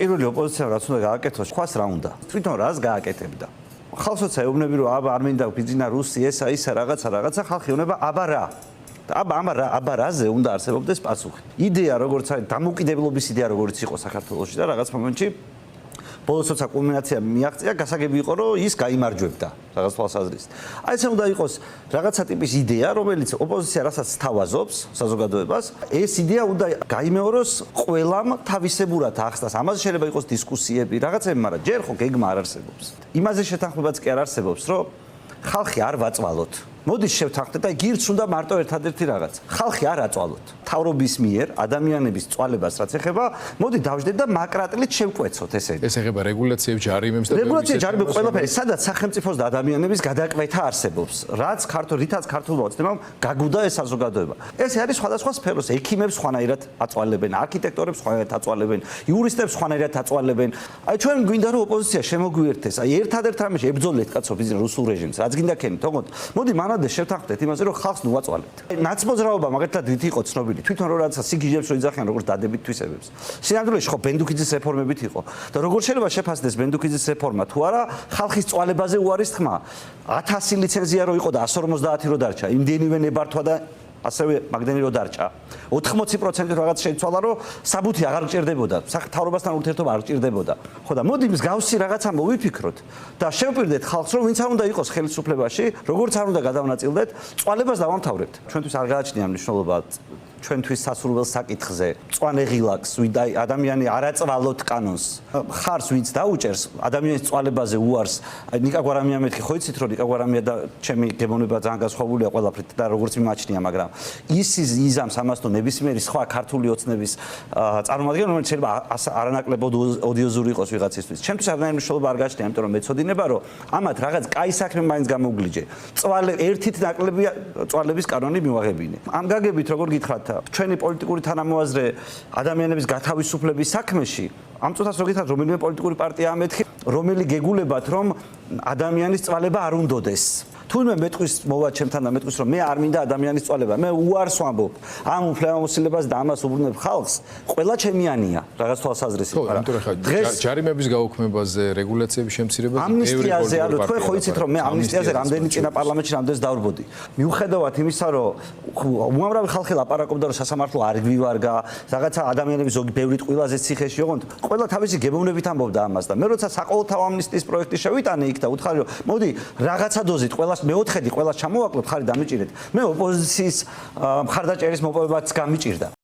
პირველი ოპოზიციამ რაც უნდა გააკეთოს, სხვას რა უნდა? თვითონ რას გააკეთებდა? ხალხსაც ეუბნები რომ აბა არ მინდა ბიზნა რუსი ესა ისა რაღაცა ხალხი უნება აბა რა. აბა რაზე უნდა არსებობდეს პასუხი. იდეა როგორც არის დამოუკიდებლობის იდეა როგორც იყო საქართველოში და რაღაც მომენტში ბოლოს როცა კულმინაცია მიაღწია, გასაგები იყო რომ ის გაიმარჯვებდა რაღაც თვალსაზრისით. აი ეს უნდა იყოს რაღაცა ტიპის იდეა, რომელიც ოპოზიცია რასაც თავაზობს საზოგადოებას, ეს იდეა უნდა გაიმეოროს ყველამ თავისებურად ახსნას. ამაზე შეიძლება იყოს დისკუსიები, რაღაცები, მაგრამ ჯერ ხო გეგმა არ არსებობს. იმაზე შეთანხმებაც კი არ არსებობს, რომ ხალხი არ ვაწვალოთ. მოდით შევთანხმდეთ და გირჩ უნდა მარტო ერთადერთი რაღაც. ხალხი არ აწვალოთ. თავრობის მიერ ადამიანების წვალებას რაც ეხება, მოდი დავждეთ და მაკრატლით შევკვეცოთ ესე. ეს ეხება რეგულაციებს, ჯარიმებს და რეგულაციებს, ჯარიმებს ყველაფერი, სადაც სახელმწიფოს და ადამიანების გადაკვეთა არსებობს. რითაც ქართულმა ოცნებამ გაგუდა ეს საზოგადოება. ეს არის სხვადასხვა სფეროს, ექიმებს სხვანაირად აწვალებენ, არქიტექტორებს სხვანაირად აწვალებენ, იურისტებს სხვანაირად აწვალებენ. აი ჩვენ გვინდა რომ ოპოზიცია შემოგვიერთდეს. აი ერთადერთ რამეში ებრძოლეთ კაცო ბიზნეს რუსულ რეჟიმს. რაც გინდა ქენით, თქო. მოდი მანამდე შევთანხმდეთ იმაზე რომ ხალხს ნუ ვაწვალებთ. ნაცმოძრაობა მაგალითად რით იყო ცნობილი. თვითონ რო რაღაცა სიგიჟებს რო იძახიან როგორც დადებით თვისებებს. სინამდვილეში ხო ბენდუქიძის რეფორმებით იყო და როგორ შეიძლება შეფასდეს ბენდუქიძის რეფორმა თუ არა ხალხის წვალებაზე უარის თქმა 1000 ლიცენზია რო იყო და 150 რო დარჩა იმდენივე ნებართვა და ასევე მაგდენი რო დარჩა 80% რაღაც შეიცვალა რომ საბუთი აღარ გჭირდებოდა მთავრობასთან ურთიერთობა არ გჭირდებოდა ხო და მოდი მსგავსი რაღაცა მოვიფიქროთ და შევპირდეთ ხალხს რომ ვინც არ უნდა იყოს ხელისუფლებაში როგორც არ უნდა გადავნაწილდეთ წვალებას დავამთავრებთ ჩვენთვის არ გააჩნია მნიშვნელობა ჩვენთვის სასურველ საკითხზე მწვანე ღილაკს ვიდა ადამიანი არაწვალოთ კანონს ხარს ვინც დაუჭერს ადამიანის წვალებაზე უარს ნიკა გვარამია მეთქი ხო იცით რომ ნიკა გვარამია და ჩემი გემოვნება ძალიან განსხვავებულია ყველაფრით და როგორც მიმაჩნია მაგრამ ის იზამს ამას თუ ნებისმიერი სხვა ქართული ოცნების წარმომადგენელი რომელიც შეიძლება არანაკლებად ოდიოზური იყოს ვიღაცისთვის ჩემთვის არანაირი მნიშვნელობა არ გააჩნია იმიტომ რომ მეცოდინება რომ ამათ რაღაც კაი საქმე მაინც გამოგლიჯე წვალე ერთით ნაკლებია წვალების კანონი მივაღებინე ამ გაგებით როგორ გითხრათ ჩვენი პოლიტიკური თანამოაზრე ადამიანების გათავისუფლების საქმეში ამ წუთას რო გითხრათ რომელიმე პოლიტიკური პარტია ამეთქი რომელი გეგულებათ რომ ადამიანის წვალება არ უნდოდეს თუნდაც მეტყვის მოვა ჩემთან და მეტყვის რომ მე არ მინდა ადამიანის წვალება მე უარს ვამბობ ამ უფლებამოსილებას და ამას უბრუნებ ხალხს ყველა ჩემიანია რაღაც თვალსაზრისით მაგრამ დღეს ჯარიმების გაუქმებაზე რეგულაციების შემცირებაზე ამნისტიაზე ანუ თქვენ ხო იცით რომ მე ამნისტიაზე რამდენი წინა პარლამენტში რამდენს დავრბოდი მიუხედავად იმისა რომ უამრავი ხალხი ლაპარაკობდა რომ სასამართლო არ გვივარგა რაღაცა ადამიანების ზოგი ბევრი ტყილაზე ციხეში ოღონდ ყველა თავისი გემოვნებით ამბობდა ამას და მე როცა საყოველთაო ამნისტიის პროექტი შევიტანე იქ და უთხარი რომ მოდი რაღაცა დოზით ყველა მეოთხედი ყველას ჩამოვაკლოთ ხარი დამიჭირეთ მე ოპოზიციის მხარდაჭერის მოპოვებაც გამიჭირდა